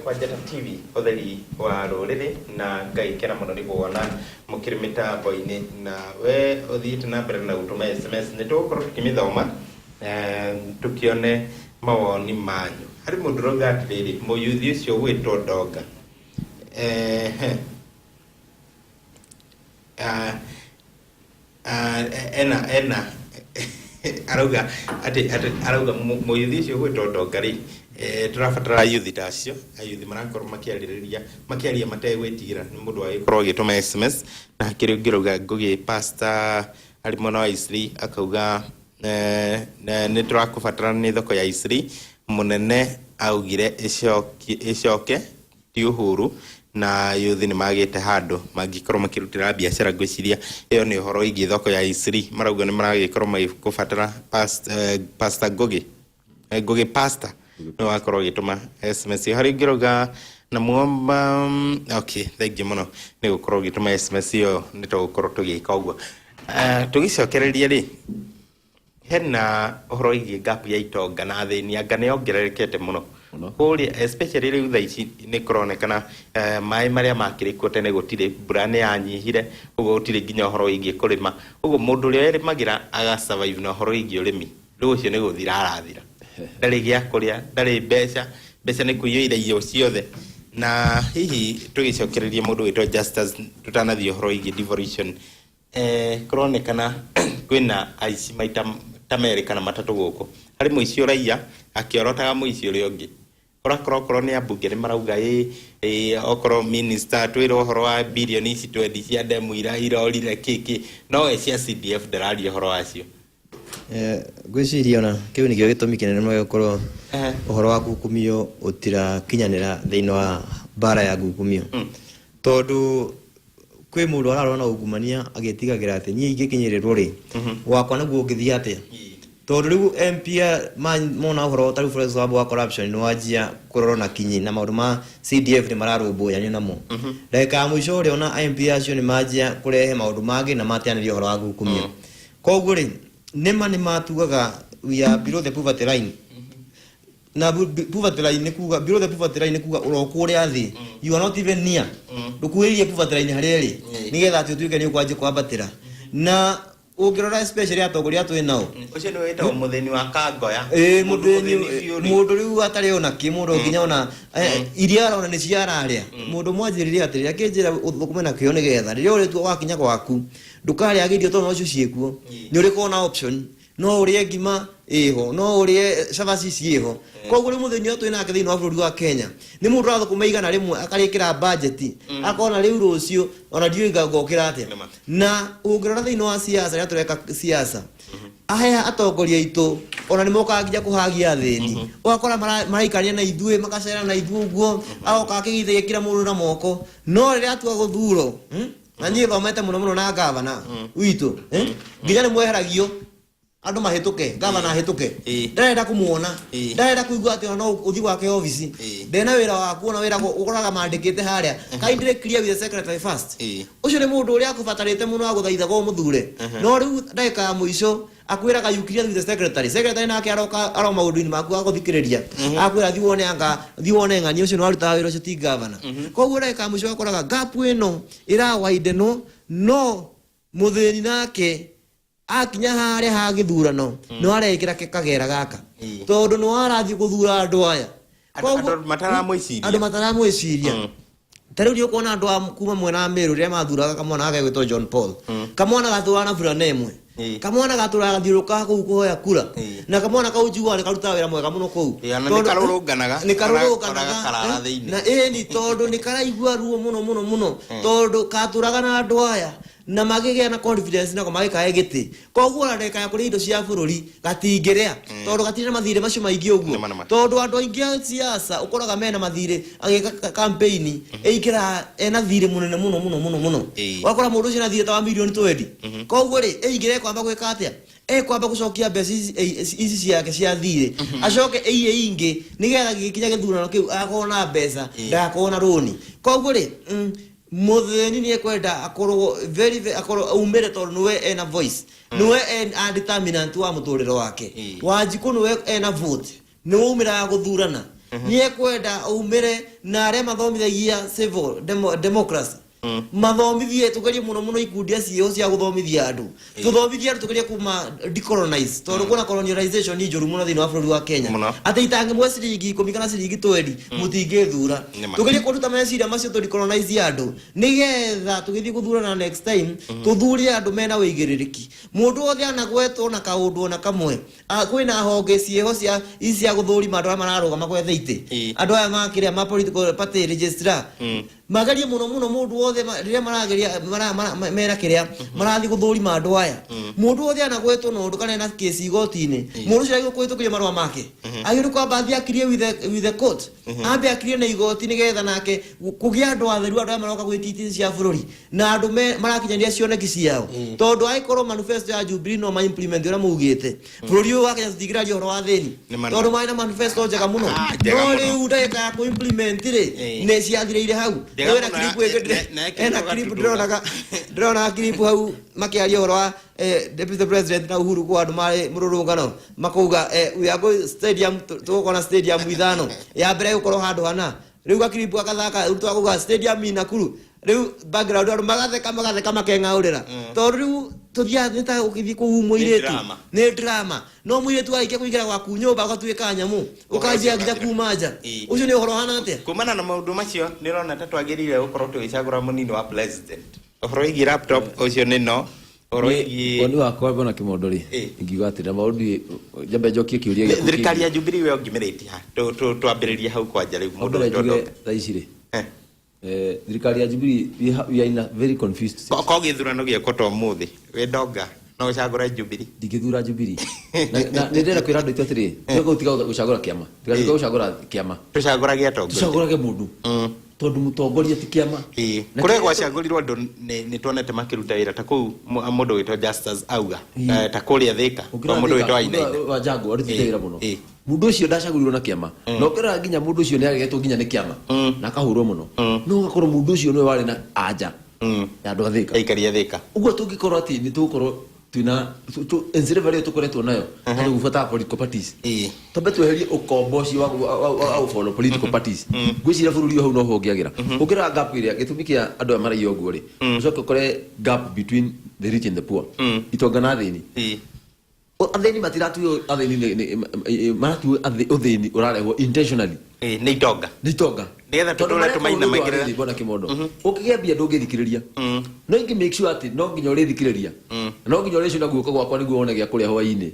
kwa Njata TV utheri wa ruriri na ngai kena muno ni kuona mukirimita boine na we uthiite na mbere na gutuma SMS ni tukorwo tukimithoma tukione mawoni manyu hari mundu roga atiriri muyuthi ucio gwitwo Ndonga ena arauga arauga muyuthi ucio gwitwo Ndonga ri turafatara yuthi tacio ayuthi marakorwo makiaria mategwitigira ni mundu agikorwo agituma SMS na hakiri ngiruga ngugi pastor ari mwana wa Isri akauga ni turakufatara ni thoko ya Isri munene augire icoke ti uhuru na yuthi ni magite handu mangikorwo makirutira biashara gwiciria iyo ni horo igi thoko ya Isri marauga ni maragikorwo magikufatara pastor ngugi pastor no akorwo gituma SMS hari ngiruga na muomba okay thank you muno ni gukorwo gituma SMS yo ni tugukorwo tugika uguo tugicokereria ri hena horo igi gap ya Itonga na thini anga ni ongererekete muno kuri especially ri utha ici ni kuronekana mai maria makirikwo tene gutire mbura ni yanyihire ugo gutire nginya horo igi kurima ugo mundu ri erimagira aga survive na horo igi urimi rucio ni guthira arathira ndari gya kuria ndari mbeca ni kuiyira iyo ciothe na hihi tugicokereria mundu witwa Justus tutanathi horo igi devolution kuronekana kwina aici maita America na matatu guko hari muici uraia akiorotaga muici uri ungi korokoro ni abunge ni marauga okoro minister twiro horo wa billion ici 20 cia demu irorire kiki no cia CDF darari horo wacio gwiciria ona kiu ni gyo gitumi kinene no gukorwo uhoro wa gukumio utira kinyanira thiino wa bara ya gukumio tondu kwi mundu ararona ugumania agitigagira ati nyi ingikinyirirwo ri wakwa naguo ungithia atia tondu riu MP mona uhoro taru for example wa corruption no ajia kurorona kinyi na maundu ma CDF ni mararumbuya nyo namo ndeka mwisho uri ona MP acio ni majia kurehe maundu magi na matianirio uhoro wa gukumio koguo ri nema ni matugaga we are below the poverty line na poverty line nikuga below the poverty line nikuga urokure athi you are not even near dukuirie poverty line hareri nigetha ati utuike ni ukwaje kwabatira na ugirora especially atogoria twi nao ucio ni weta mutheni wa Kangoya mundu riu atari ona ki mundu nginya ona iria arona ni ciararia mundu mwanjiriria atiri akinjira uthukume na kio nigetha riria uri tu wakinya gwaku ndukari agirio tono ucio ciekuo ni uri kona option no uri ngima iho no uri shavasi ciho koguo ri mutheni otu ina ke thiino wa bururi wa Kenya ni mundu rathukuma igana rimwe akarikira budget akona riu rucio ona ndiuga ngokira atia na ungirora thiino wa siasa ya tureka siasa aya atongoria itu ona ni moka nginya kuhagia thini wakora maraikania na ithue makacera na ithu guo aoka akigithia kira mundu na moko no riria atua guthuro na nyi thomete muno na gavana witu nginya ni mweheragio andu mahituke gavana hituke ndarenda kumuona ndarenda kuigua ati no uthi gwake office ndena wira waku ona wira ukoraga mandikite haria kindly clear with the secretary first ucio ni mundu uri akubatarite muno aguthaitha go muthure no riu ndeka ya muico akwiraga you clear with the secretary nake aro maundu-ini maku aguthikiriria akwira thiwone ng'ani ucio no aruta wira ucio ti gavana koguo ndeka muico akoraga gap ino ira wide no mutheni nake akinya haria ha githurano no arekira kagera gaka tondu no arathi guthura andu aya andu matara mwiciria tariu ni ukona andu kuma mwena Meru ria mathuraga kamwana age gwitwo John Paul kamwana gathura na bura nemwe kamwana gatura gathiruka ku kuhoya kura na kamwana kaujuwa ni karuta wira mwega muno ku tondu karurunganaga na ni tondu ni karaigua ruo muno tondu katuraga na andu aya na magigea na confidence na magikae giti koguo na ndeka ya kuri indo cia bururi gatingirea tondu gatire mathire macio maingi uguo tondu andu aingi a siasa ukoraga mena mathire agika campaign eikira ena thire munene muno wakora mundu ucio na thire ta wa milioni 20 koguo ri eigire kwamba gwika atia kwamba gucokia mbeca ici ciake cia thire acoke ingi nigetha gikinya githurano kiu akona mbeca ndakona roni koguo ri mutheni ni ekwenda akorwo very akorwo umire tondu niwe ena voice niwe determinant wa muturiro wake wanjiku niwe ena vote niwe umira guthurana nie kwenda umire na are mathomithagia civil democracy mathomithie tugerie muno ikundi acio cia guthomithia andu tuthomithie andu tugerie kuma decolonize tondu kuna colonization ni njuru muno thini wa bururi wa Kenya ati itange mwe ciringi 10 kana ciringi 20 mutingithura tugerie kuruta meciria macio tu decolonize andu nigetha tugithii guthurana next time tuthurie andu mena wigiririki mundu othe anagwetwo na kaundu na kamwe kwina honge cieho cia guthurima andu mararugama gwetha ite andu aya makiria ma political party registrar magarie muno mundu othe riria marageria mera kiria marathi guthurima andu aya mundu othe anagwetwo no ndu kana na case igoti-ini mundu cio agikuhitukiria marwa make agiru kwamba athie akirie with the court ambe akirie na igoti nigetha nake kugia andu atheru andu maroka gwititi cia bururi na andu marakinyanira cioneki ciao tondu aikorwo manifesto ya Jubilee no ma implement ura mugite bururi wa Kenya tutigiraria horo wa thini tondu maina manifesto njega muno no riu ndeka ku implement ri ne ciathirire hau wena kilipu ena kilipu drona kilipu hau makiaria horo wa deputy president na Uhuru kwa andu mari mururungano makuga we are going stadium tukona stadium ithano ya mbere gukorwo handu hana riu gakilipu akathaka twakuga stadium Nakuru riu background andu magatheka makengaurira tondu riu tuthia nita ukithi ku muiretu ni drama no muiretu aikia kuingira gwaku nyumba gatwika nyamu ukajia nginya kuma nja ucio ni uhoro hana atia kumana na maundu macio nirona ta twagirire gukorwo tugicagura munini wa president uhoro igi laptop ucio ni no Oni wakwa bona kimondori ingiuga ati na maundu jambe njokie kiuria gä thirikari ya Jubilee we ongimereti ha twambiririe hau kwanja riu mundu ndondo thaicire thirikari ya Jubilee we are in a very confused ko githurano gieko to muthi we ndonga no ucagura Jubilee ndingithura Jubilee na ndira kwira andu itu atiri niko utiga gucagura kiama tiga gucagura kiama tucagura gia tongo tucagura ge mundu tondu mutongoria ti kiama kure gwacagurirwo andu ni tuonete makiruta wira ta kuu mundu witwa Justus auga ta kuria Thika kwa mundu witwa Aina wa Jango arutite wira muno mundu ucio ndacagurirwo na kiama no kira nginya mundu ucio ni agegetwo nginya ni kiama na kahurwo muno no gakorwo mundu ucio ni wari na anja ya andu a Thika ikaria Thika uguo tungikorwo ati ni tukorwo twina enzirevario tukoretwo nayo ati gufata political parties tombe tweherie ukombo cio wa follow political parties gwicira bururi hau no hongiagira ukira gap iria gitumikia andu amara oguo ri ucoke kore gap between the rich and the poor itongana thini athini matiratu athini maratu athini urareho intentionally ni itonga nigetha tutore tumaina maigire bona kimondo ukigembia ndungithikiriria no ingi make sure ati no nginya urithikiriria no nginya urecio na guoko gwakwa niguo wone gya kuria hwaini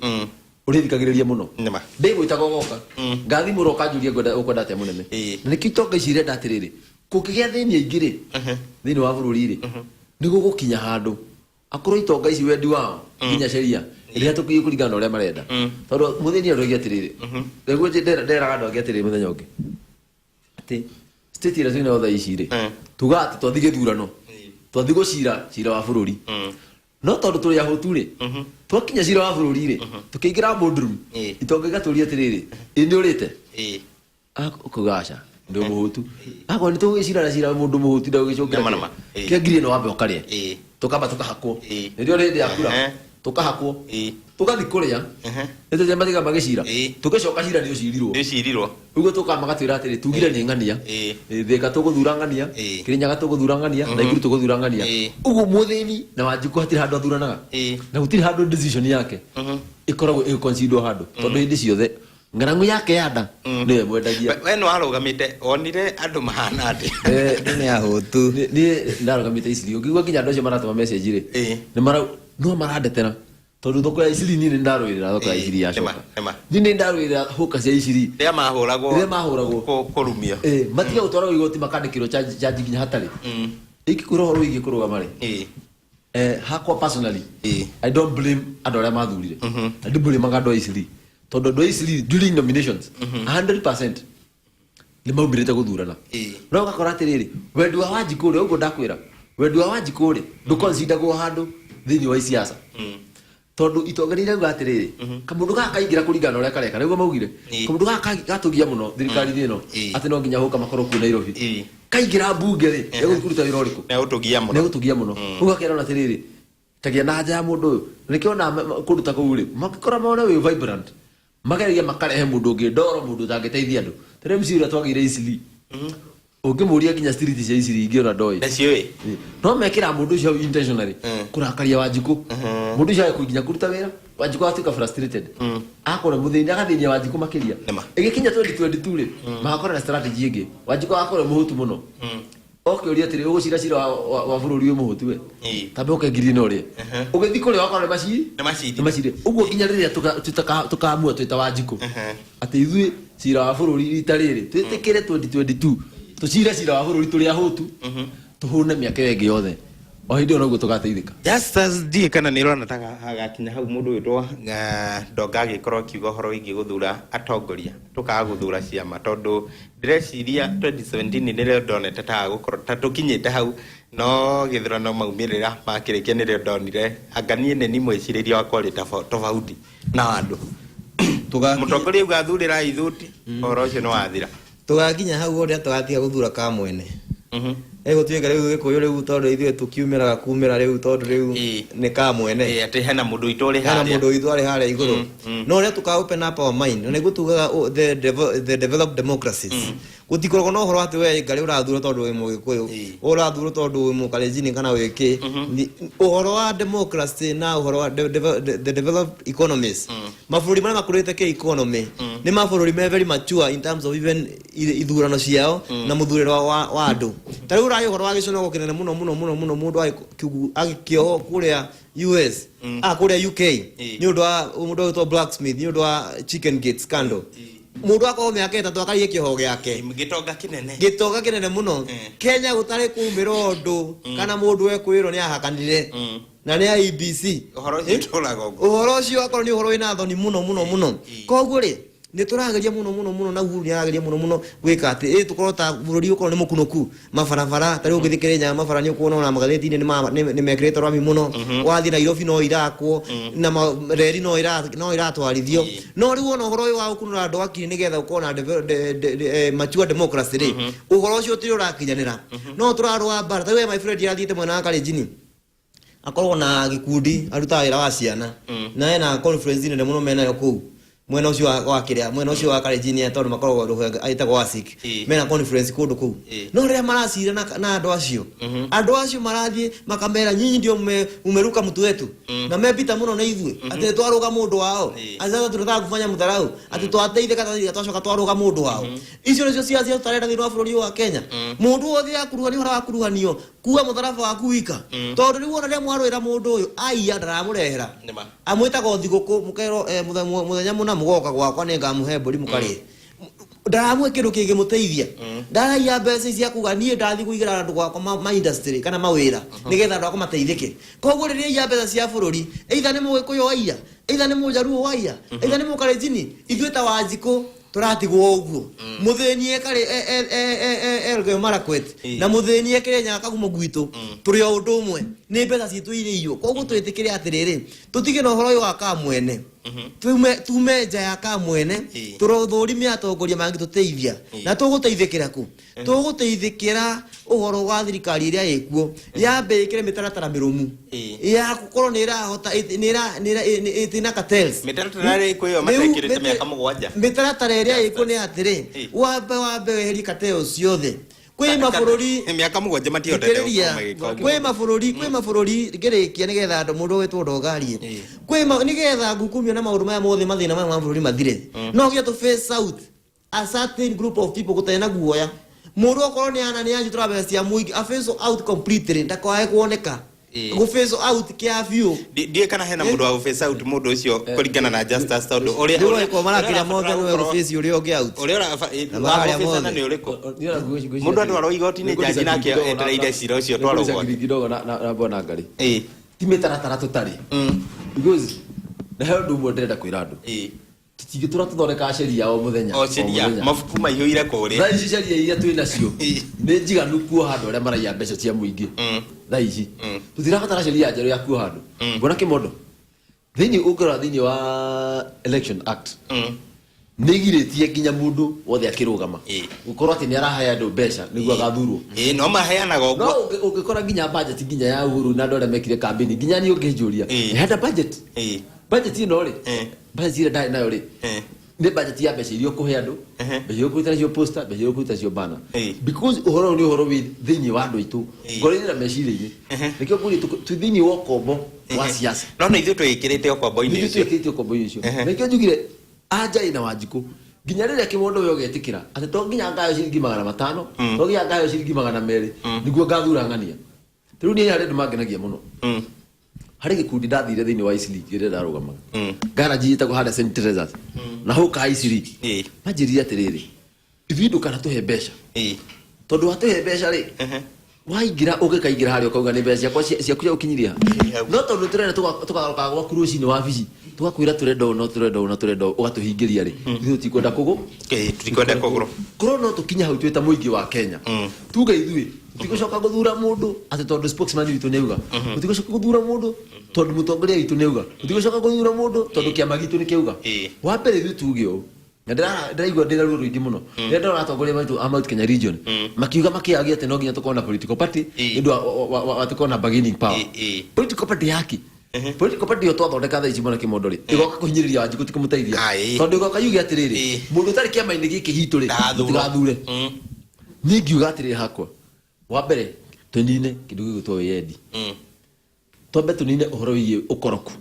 urithikagiriria muno ndigwitaga goka ngathi muro kanjuria ukwenda ate munene na nikitonga icire ndatiriri kukigia thini aingire thini wa bururi ri niguo gukinya handu akorwo itonga ici wendi wao nginya sheria iria tukiye kuringana uria marenda tondu muthini andu agiatiriri niguo nderaga andu agiatiriri muthenya ungi ati state ira zina otha icire tuga ati twathige thurano twathigo cira wa bururi no tondu turi ahutu ri twakinya cira wa bururi ri tukiingira boardroom itonga igaturia atiriri ini urite akugaca ndu muhutu ako ni tugicira na cira mundu muhutu ndu gicokera kia ngiri no wambe ukaria tukamba tukahakwo ndio rindi akura tukahakwo tugathi kuria ndio jamba tiga magicira tugicoka cira ni ucirirwo uguo tukamba gatwira atiri tugire ni ngania Thika tuguthurangania Kirinyaga tuguthurangania na Iguru tuguthurangania uguo muthini na Wanjiku hatiri handu athuranaga na gutiri handu decision yake ikoragwo consider handu tondu hindi ciothe ngarangu yake yanda niwe mwendagia we no arugamite onire andu mahana ati ni ahutu ni ndarugamite iciri ngigwa nginya andu acio maratuma message ri ni no marandetera tondu thoko ya iciri ni ndarwirira thoko ya iciri yacoka ni ndarwirira huka cia iciri ria mahuragwo kurumia matiga gutwara igoti makandikirwo charge nginya hatari iki kurohoro igi kurugama ri hakwa personally I don't blame andu aria mathurire I don't blame andu iciri tondu andu iciri during nominations 100% ni maubirite guthurana no gakora atiriri wendi wa Wanjiku ri uguo ndakwira wendi wa Wanjiku ri ndukonsidagwo handu thini wa siasa tondu itonganire uga atiriri kamundu gaka kaingira kuringana uria kareka niguo maugire kamundu gaka gatugia muno thirikari ino ati no nginya huka makoro ku Nairobi kaingira bunge ri egukuruta wira uriku ne utugia muno uga kera atiriri tagia na nja ya mundu nikiona kuruta ku ri makikora maona we vibrant magaria makarehe mundu ngi ndoro mundu tangiteithia andu tere msiri atwagire isili ungimuria kinya street cia isili ingiona ndoi nacio no mekira mundu ucio intentionally kurakaria Wanjiku mundu ucio akuginya kuruta wira Wanjiku atuka frustrated akora muthini agathinia Wanjiku makiria igikinya 2022 ri magakora na strategy ingi Wanjiku akora muhutu muno okay uri atire ugucira cira wa bururi umuhutu we tambe ukengiri no ri ugithi kuri wakora na maciri uguo kinya riria tukamua twita Wanjiku ati ithui cira wa bururi ritariri twitikire 2022 tucira cira wa bururi turi ahutu tuhune miaka yengi yothe o hindi ono guo tugateithika just as die kana ni rona tanga hagakinya hau mundu witwa ndonga gikorwo kiugo horo ingi guthura atongoria tukaga guthura ciama tondu direciria 2017 nire ndonete ta gukorwo ta tukinyite hau no githurano maumirira makirikia nire ndonire anganie neni mwiciriria wakwa ri tofauti na andu mutongoria ugathurira ithuti horo ucio no wathira tugakinya hau uri atugatiga guthura ka mwene ego tuika riu gikuyu riu tondu ithuĩ tukiumira kumira riu tondu riu ni ka mwene ati hena mundu itore haria hena mundu itware haria iguru no ria tuka open up our mind na niguo tugaga the developed democracies gutikorwo no horo ati we ngari urathura tondu we mugikuyu urathura tondu we mukalenjini kana wiki uhoro wa democracy na uhoro wa the developed economies mabũrũri marĩa makurĩte ke economy ni mabũrũri me very mature in terms of even ithurano ciao na muthurĩre wa andu tari urayo uhoro wa gicono kinene muno mundu agikio kuria US kuria UK ni undu wa mundu witwa Blacksmith ni undu wa Chicken Gate scandal mundu akao miaka 3 akarie kiho giake gitonga kinene muno Kenya gutari kumira undu kana mundu we kwiro ni ahakanire na ni IBC uhoro ucio akoro ni uhoro ina thoni muno koguo ri ni turageria muno na uhuru yarageria muno gwika ati tukorwo ta bururi ukorwo ni mukunuku mabarabara tari ugithikire nya mabara ni ukuona na magatheti ni mekirete rwami muno wathi Nairobi no irakwo na reri no iratwarithio no riu ona uhoro wa ukunura andu akiri nigetha ukona mature democracy ri uhoro ucio tiri urakinyanira no turarwa bara tari my friend yathite mwena wa Kalenjini akorwo na gikundi aruta wira wa ciana na ena conference nene muno mena yo kuu mwena ucio wa kiria mwena ucio wa Kalenjini tondu makorwo ruhenga aitagwo wasik mena conference kundu ku no ria maracira na andu acio marathie makamera nyinyi ndio umeruka mtu wetu na mepita muno na ithuĩ ati twaruga mundu wao azaga tunataka kufanya mudharau ati twateithe kana twacoka twaruga mundu wao icio nicio ciacia tutarenda thĩinĩ wa bũrũri wa Kenya mundu wothe akuruhanio hara wakuruhanio kuwa mutharaba waku wika tondu riu ona ria mwarwira mundu uyu aiya ndaramurehera amwitaga thiguku mukero muthenya muna mugoka gwakwa ningamuhe mburi mukari ndaramwe kindu kingi muteithia ndaraiya mbeca cia kuga nie ndathi kuigira andu gwakwa ma industry kana mawira nigetha andu akwa mateithike koguo riria ya mbeca cia bururi either ni mugikuyu waiya either ni mujaruo waiya either ni mukalenjini ithuĩ ta Wanjiku turatigwo uguo mutheni ekare Elgeyo Marakwet na mutheni ekire Nyakagumo gwitu turi o undu umwe ni mbeca citu iriyo koguo twitikire atiriri tutige no horo wa ka mwene tume nja ya ka mwene turothurime atongoria mangi tuteithia na tuguteithikira ku tuguteithikira uhoro wa thirikari iria ikuo yambe ikire mitaratara mirumu ya gukorwo ni irahota ni itina cartels mitaratara ikuo yo matekirite miaka 7 mitaratara iria ikuo ni atiri wambe weheri cartels ciothe kwi mabũrũri miaka 7 matiotete kwi mabũrũri ngirikia nigetha andu mundu wetwo ndogarie kwi nigetha ngukumio na maundu maya mothe mathina maya ma bũrũri mathire no gĩa to face out a certain group of people gutena guoya mundu okorwo ni ana ni anju turabeca cia muingi a face out completely ndakwae kuoneka go face out kia view die kana hena mundu wa face out mundu ucio kuringana na justice tondu uria ko marakira mothe no go face uri oge out uria na ni uriko mundu atwaro igoti-ini jaji nake etereire cira ucio twaro gwake kidogo na bwana ngari timitaratara tutari because na hendu mwe ndenda kwira andu tigitura tuthondeka sheria o muthenya mabuku maiyuire kuria thaici sheria iria twina cio ni njiganu kuo handu aria maraiya mbeca cia muingi thaici tutirabatara sheria njeru ya kuo handu bona kimondo thiini ukora thiini wa election act nigiritie nginya mundu wothe akirugama ukorwo ati ni arahaya andu mbeca niguo agathurwo no maheanaga uguo no ukikora nginya budget nginya ya uhuru na ndore mekire campaign nginya ni ungijuria hada budget budget ino ri budget ira ndai nayo ri ne budget ya mbeca irio kuhe andu mbeca irio kuita cio poster mbeca irio kuita cio banner because uhoro ni uhoro wi thini wa andu itu ngorithira meciria-ini nikio kuri tu thini wa kombo wa siasa no ithu twikirite okombo-ini icio twikirite okombo-ini icio nikio njugire anja ina Wanjiku ginya riria kimondo we ugetikira ati to nginya ngayo ciringi 500 to nginya ngayo ciringi 200 niguo ngathura ngania riu ni hari ndumangenagia muno hari gikundi ndathire thini wa Isili gire ndarugama garage yitagwo hada St Teresa's na huka Isili majiri atiriri ivindu kana tuhe mbeca tondu atuhe mbeca ri waingira ugikaingira hari ukauga ni mbeca kwa cia kuja ukinyiria no tondu turenda tukagaruka gwa kuruci ni wabici tugakwira turenda ugatuhingiria ri ithu tikwenda kugu tutikwenda kuguru koro no tukinya hau twita muingi wa Kenya tuga ithui tigucoka guthura mundu ati tondu spokesman witu neuga tigucoka guthura mundu tondu mutongoria witu neuga tigucoka guthura mundu tondu kiama gitu ni kiuga wa mbere ithui tuge u na ndiraigua ndira ruo ruingi muno ndio ndona atongoria baitu a Mount Kenya region makiuga makiagia ati no nginya tukona political party ndio wa tukona bargaining power political party yaki political party yo twathondeka thaa ici mona kimondori igoka kuhinyiriria Wanjiku tikumutaithia tondu igoka yuge atiriri mundu tari kiama-ini giki hitu ri tigathure ni ngiuga atiriri hakwa wa mbere tunine kindu gigutwo wiyendi twambe tunine uhoro wigie ukoroku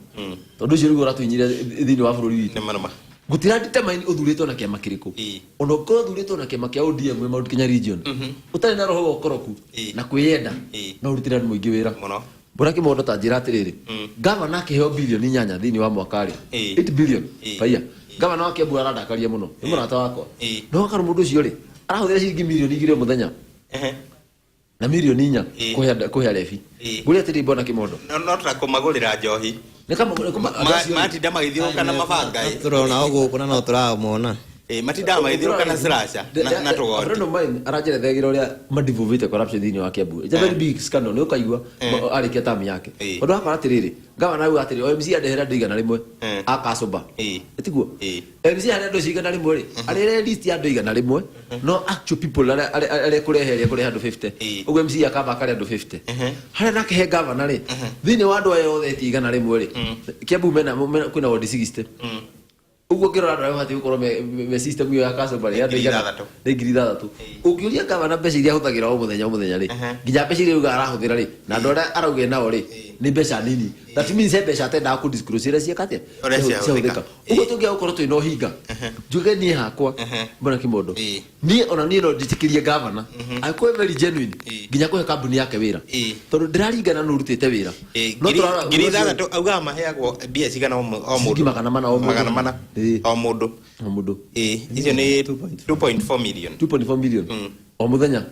tondu ucio rigo ratwinyire thini wa bururi witu gutira determine uthuritwo na kiama kiriku ona ukorwo uthuritwo na kiama kia ODM Mount Kenya region utari na roho ukoroku na kwiyenda na urutira andu muingi wira bora kimondo ta njira atiriri governor akiheo bilioni 8 thini wa mwaka ri 8 billion paiya governor wake bura aradakaria muno ni murata wakwa no akaru mundu ucio ri arahuthira ciringi milioni 2 muthenya na milioni 4 kuhe lefi buri atiri bona kimondo no turakumagurira njohi ni kama matinda magithiuruka na mabanga turona ugu kuna no turamona matinda magithiuruka na slasha na tugoti friend of mine arajere thegira uria madivovite corruption thini wa Kiambu it's a very big scandal ni ukaigua arikia tamu yake undu akora atiriri governor uga atiri MC adehera ndigana rimwe akacoba etiguo MC arendo cigana rimwe ri arire list ya ndigana rimwe no actual people are kureheria kure andu 50 ugo MC akaba kare andu 50 hare nake he governor ri thini wa andu ayo othe tigana rimwe ri Kiambu mena kuna ward 60 ugo kiro andu ayo hati ukoro me system yo akacoba ri andu igana ngiri 3 ukiuria governor mbeca iria huthagira o muthenya ri nginya mbeca iria uga arahuthira ri na ndu arauge nao ri ni mbeca nini that means mbeca atenda ku disclose ira ciakate cia ugo tungia ukoro twina uhinga njuge ni hakwa mbona kimondo ni ona ni no nditikirie governor akwe very genuine nginya kuhe kambuni yake wira tondu ndiraringana no rutite wira no turara ngiri 3 auga maheagwo mbia cigana o mundu magana o mundu icio ni 2.4 million o muthenya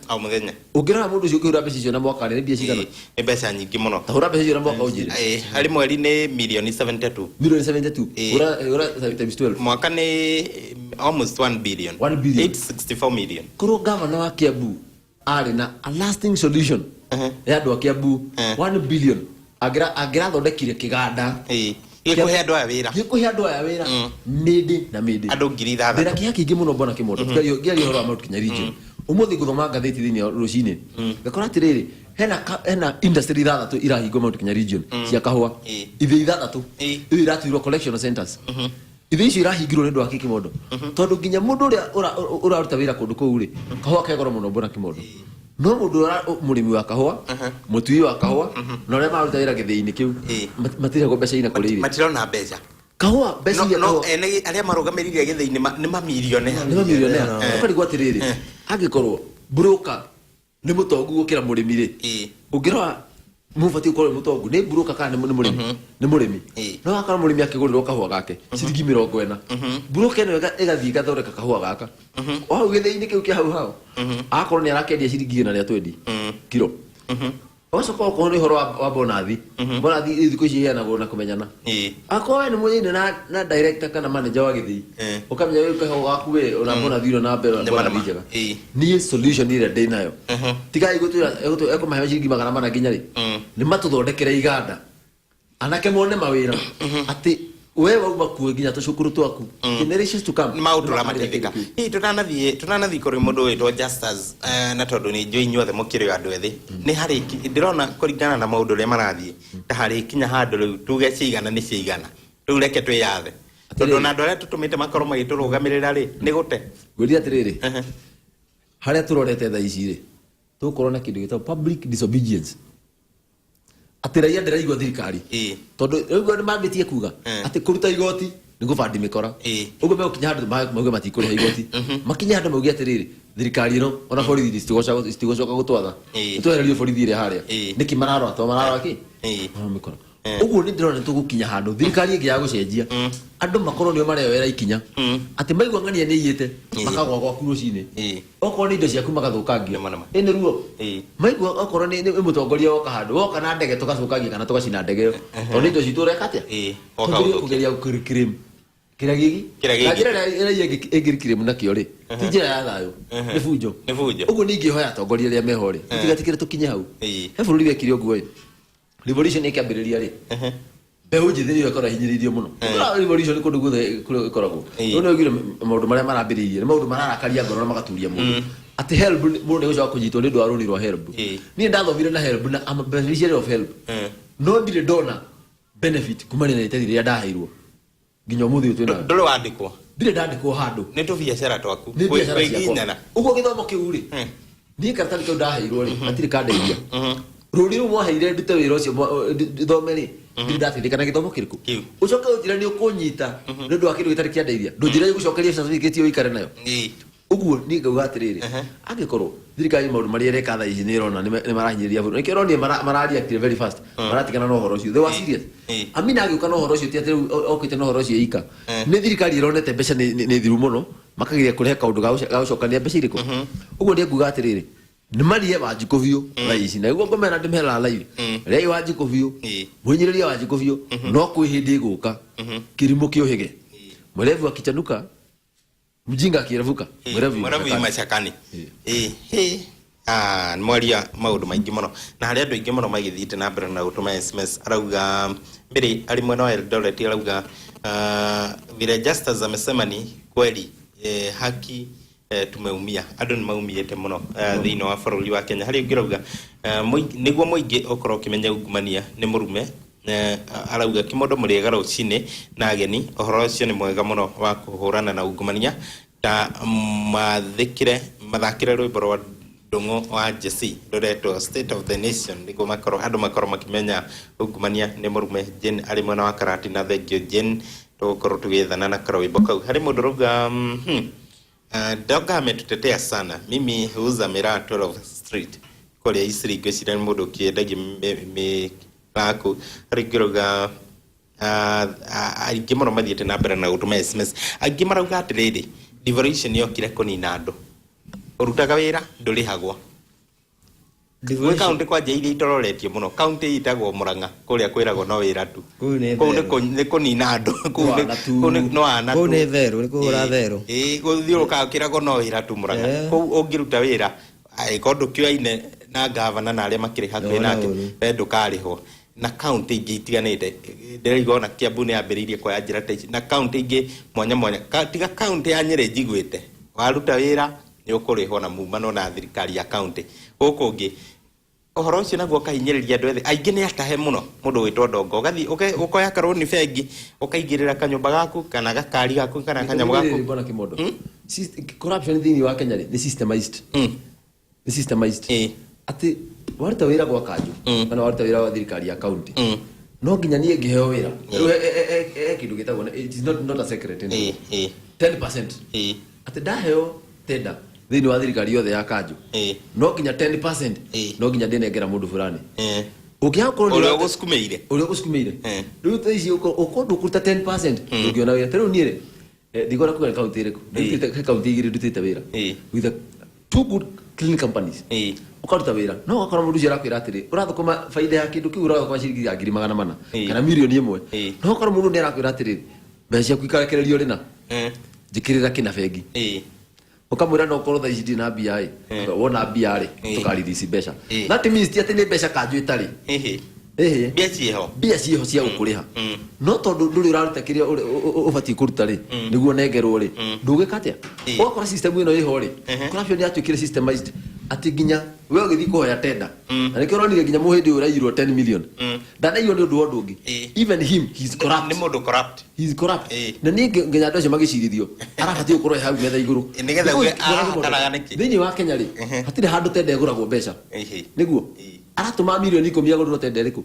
ungirora mundu ucio ukihura mbeca icio na mwaka ni mbia cigana ni mbeca nyingi muno tahura mbeca icio na mwaka unjire hari mweri ni milioni 72 ura times 12 mwaka ni almost 1 billion 864 million kuro governor wa Kiambu ari na a lasting solution ya andu a Kiambu 1 billion agira thondekire kiganda gikuhe andu aya wira midi na midi andu ngiri 3 ndira kia kingi muno mbona kimondo gari horo Mount Kenya region umuthi guthoma ngatheti thini rucini ngakora atiriri hena industry 3 irahingo Mount Kenya region cia kahua ithi 3 iratirwo collection centers ithi icio irahingirwo ni ndu wa kimondo tondu nginya mundu uria uraruta wira kundu kuu ri kahua kegoro muno mbona kimondo no mundu murimi wa kahua mutui wa kahua no re maruta wira githii-ini kiu matire go mbeca ina kuriri matirona mbeca kahua mbeca no ene aria marugamiririe githii-ini ni mamilione ukarigwo atiriri angikorwo broker ni mutongu gukira murimi ri ungirora mufati ukorwo mutongu ni broker kana ni murimi no akara murimi akigurirwo kahua gake ciringi 40 broker eno igathii gathoreka kahua gaka o githii-ini kiu kia hau akorwo ni arakendia ciringi na ria 20 kilo Oso ko ni horo wa bonathi thiko ici heanagwo na kumenyana akowe ni mwini na director kana manager wa githii ukamenya wewe kaho waku we ona bonathi ro na mbere bonathi njega ni solution ile ndĩ nayo tiga eko mahewa ciringi 400 nginya ri ni matuthondekere iganda anake mone mawira ati wewe ubakuwe nginya tucukuru twaku generations to come maundu ramatithika tunanathii kuri mundu witwo Justus na tondu ni njui inyuothe mukiri andu ethi ni hari ndirona kuringana na maundu ria marathii ta hari kinya handu riu tuge cigana ni cigana riu reke twiyathe tondu na ndore tutumite makoro magiturugamirira ri ni gute gwiria atiriri haria turorete tha ici ri tukorwo na kindu gitagwo public disobedience ati raia ndiraigua thirikari tondu riu mambitie kuga ati kuruta igoti ni gubandi mikora uguo megukinya handu mauge matikuriha igoti makinya handu mauge atiriri thirikari ino ona borithi citigocoka gutwatha twehererio borithi iria haria niki mararora ki mikora uguo ni ndirona tugukinya handu thirikari ingi ya gucenjia andu makorwo nio mareo wera ikinya ati maigua ng'ania ni iyite makagwa gwaku rucini okorwo ni indo ciaku magathukangio ni ruo maigua okorwo ni mutongoria woka handu woka na ndege tugacukangia kana tugacina ndege iyo tondu indo citu ureka atia kugeria gukirikirem kira gigi na njira ĩrĩa ĩngĩrikire mũnakĩo rĩ ti njĩra ya thayũ nĩ bunjo ũguo ningĩ hoya atongoria arĩa meho rĩ tũtigatikĩre tũkinye hau he bũrũri wekire ũguo rĩ revolution ĩkĩambĩrĩria rĩ mbeũ njĩthĩ nĩyo ĩkoragwo hinyĩrĩirio mũno revolution kũndũ guothe ĩkoragwo rĩu nĩ oigire maũndũ marĩa marambĩrĩirie nĩ maũndũ mararakaria ngoro na magaturia mũndũ ati help mũndũ nĩ gũcoka kũnyitwo nĩ ũndũ wa rũni rwa help niĩ ndathomire na help na am a beneficiary of help no ndirĩ ndona benefit kumania na itari rĩrĩa ndaheirwo nginya umuthi utwena ndore wandikwo ndire ndandikwo handu ni tu biacara twaku weginyana ugo githomo kiu ri ni kartani kau ndaheirwo ri atiri kandeithia ruri ru mwaheire ndute wira ucio thome ri ndateithikana githomo kiriku ucoka utira ni ukunyita ndu akiru gitari kiandeithia ndujira gucokeria certificate yo ikare nayo uguo ni ngauga atiriri angikorwo thirikari maundu maria reka tha ici ni rona ni marahinyĩrĩria bũrũri nikio roni marareact very fast maratigana na ũhoro ũcio they were serious amina agiuka na ũhoro ũcio ti atĩ okite na ũhoro ũcio ika ni thirikari ironete mbeca ni thiru muno makagiria kurehe kaundu gaucokania mbeca irĩkũ uguo ni nguga atiriri ni marie Wanjikũ biũ tha ici na guo ngomena ndimehera live ria Wanjikũ biũ mũhinyĩrĩria Wanjikũ biũ no kwĩ hĩndĩ gũka kĩrimũ kĩohĩge mwerevu akichanuka mjinga akirevuka mwerevu machakani mwaria maundu maingi muno na hari andu aingi muno magithiite na mbere na gutuma SMS arauga mbere ari mwena wa Eldoret arauga vile Justus amesema ni kweli haki tumeumia andu ni maumiete muno thiini wa bũrũri wa Kenya hari ngirauga niguo muingi okorwo kimenya ungumania ni murume arauga kimondo muriega rucini na ageni ohoro ucio ni mwega muno wa kuhurana na ungumania ta mathakire rwimbo rwa ndungu wa Jesse ruretwo State of the Nation niguo andu makorwo makimenya ungumania ni murume Jen ari mwena wa Karati na thengio Jen tukorwo tugithana na karwimbo kau hari mundu rauga doga ametutetea sana mimi huuza miraa 12 Street kuria Isiri ngwiciria mundu kiendagia aku rigiroga aingi muno mathiete na mbere na gutuma SMS aingi marauga atiriri devolution yokire kunina andu urutaga wira ndurihagwa devolution county kwa jaili itororetie muno county itagwo Murang'a kuria kwiragwo no wira tu ni kunina andu no ana ku ni theru ni kuhura theru guthiuruka kiragwo no wira tu Murang'a ku ungiruta wira aikondu kioine na gavana na aria makiri hakuhi nake ndukarihwo na county ingi itiganite ndirigona Kiambu ni ambiriirie kwa njira ta ici na county ingi mwanya tiga county ya Nyeri njiguite waruta wira ni ukurihwo na mumano na thirikari ya county guku ngi ohoro ucio naguo kahinyiriria andu ethe aingi ni atahe muno mundu witwo Ndongo gathi ukoya karoni bengi ukaingirira kanyumba gaku kana gakari gaku kana kanyamu gaku bona kimondo corruption thini wa Kenya ni systemized ni systemized ati waruta wira gwa kanju kana waruta wira wa thirikari ya county no nginya nie ngiheo wira kindu gitagwo it is not a secret 10% ati ndaheo tenda thini wa thirikari yothe ya kanju no nginya 10% no nginya ndinengera mundu fulani ukiakorwo ni uri gusukumeire riu taici ukondu kuruta 10% ungiona wira tero niire ndigora kuga county iriku ndutite county igiri ndutite wira with two good clean companies ukaruta wira no akora mundu ucio arakwira atiri urathukuma faida ya kindu kiu urathukuma ciringi 400 kana milioni 1 no akora mundu ni arakwira atiri mbeca kwikarekererio rina jikirira kina bengi ukamwira no korwo thaici ndi na BI wona BI tukarithisi mbeca that means ti ati ni mbeca kanju itari bia ciho cia gukuriha no tondu nduri uraruta kiria ubati kuruta ri niguo nengerwo ri ndugikatia okora system ino iho ri corruption ya twikire systemized ati ginya we ugithi kuhoya tenda na nikio ronire ginya muhindi urairwo 10 million ndanairwo ni undu wondu ungi even him he's corrupt ni mundu corrupt he's corrupt na ni ginya andu acio magicirithio arabati ukorwo hau metha iguru nigetha uge arataraga niki thiini wa Kenya ri hatire handu tenda iguragwo mbeca niguo aratuma milioni 10 agurwo tenda iriku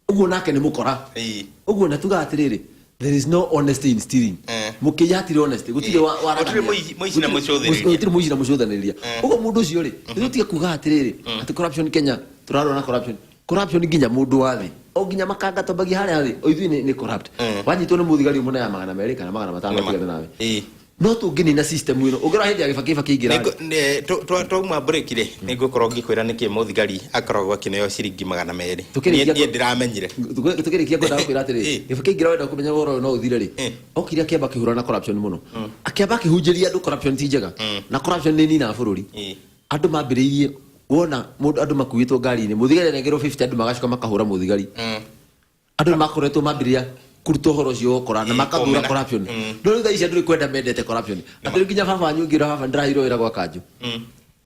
uguo nake ni mukora uguo na tuga atiriri there is no honesty in stealing mukiyatire honesty gutire gutire muici na mucothiriria gutire muici na mucothiriria uguo mundu ucio ri tutige kuga atiriri ati corruption Kenya turarona corruption ginya mundu wathi o ginya makanga tombagia haria thi o ithui ni corrupt wanyitwo ni muthigari muna ya 200 kana 500 tigana nawe no tungini na system ino ugira hindi agifakifa kiingira twauma break ire nigukorwo ngikwira niki muthigari akoragwo akineo ciringi 200 nie ndiramenyire tukirikia kwenda kwira atiri gifakiingira wenda kumenya woro no uthire ri okiri akiamba kihura na corruption muno akiamba kihunjiria andu corruption ti njega na corruption ni nina bururi andu mambiririe wona mundu andu makuitwo ngari-ini muthigari nengerwo 50 andu magacoka makahura muthigari andu makoretwo mambiria kuruto horo cio kora na makathura corruption ndu tha ici andu kwenda mendete corruption atiri ginya baba wanyu ngira baba ndirahiro wira gwa kanju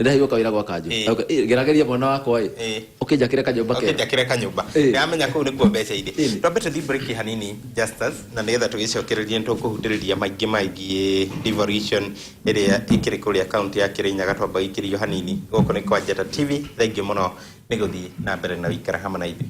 ndahiro kawira gwa kanju gerageria mwana wako ukijakire kanyumba yamenya kuu nikuo mbeca iri twambete thi break hanini Justus na nigetha tugicokereria ntukuhundiria maingi devolution iria ikiri kuria county ya Kirinyaga twamba ikirio hanini goko ni kwa Njata TV thank you muno niguthii na mbere na wikara hamwe na ithuĩ